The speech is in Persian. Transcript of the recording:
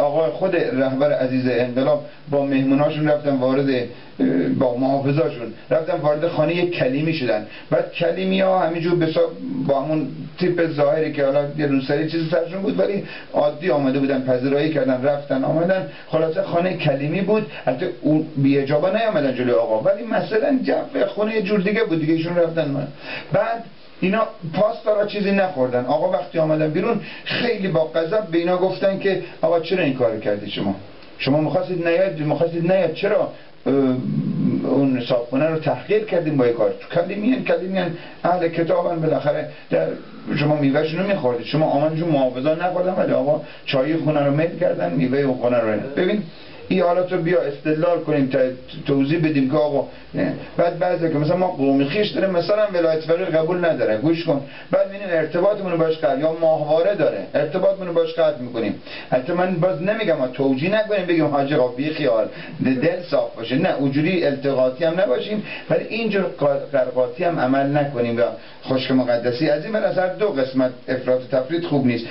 آقا خود رهبر عزیز انقلاب با مهموناشون رفتن وارد با محافظاشون رفتن وارد خانه کلیمی شدن. بعد کلیمی ها همینجور با همون تیپ ظاهری که حالا یه روسری چیزی سرشون بود ولی عادی آمده بودن، پذیرایی کردن، رفتن آمدن. خلاصه خانه کلیمی بود. البته اون بی اجابه نیامدن جلوی آقا، ولی مثلا جو خونه یه جور دیگه بود دیگه. ایشون رفتن. بعد اینا پاستا را چیزی نخوردن. آقا وقتی آمدن بیرون خیلی با غضب به اینا گفتن که آقا چرا این کارو کردید؟ شما می‌خواستید نیاد چرا اون صاحبخونه رو تحقیر کردیم با این کار؟ کلیمیان اهل کتابن، بالاخره شما میوه‌شون رو می‌خوردید، شما آمدشون محافظان نخوردن ولی آقا چای خونه رو میل کردن، میوه اون خونه رو. ببین این حالات رو بیا استدلال کنیم، توضیح بدیم که آقا بعد بعضی که مثلا ما قومی خویش داریم مثلا ولایت فقیه قبول نداره، گوش کن، بعد می‌بینیم ارتباطمون رو باش قطع یا ماهواره داره ارتباطمون رو باش قطع می‌کنیم. البته من باز نمیگم ما توجیه نکنیم بگیم حاج آقا بی خیال دل صاف باشه، نه اونجوری التقاطی هم نباشیم ولی اینجور قرقاتی هم عمل نکنیم و خشک مقدسی از این. من از هر دو قسمت افراط و تفرید خوب نیست.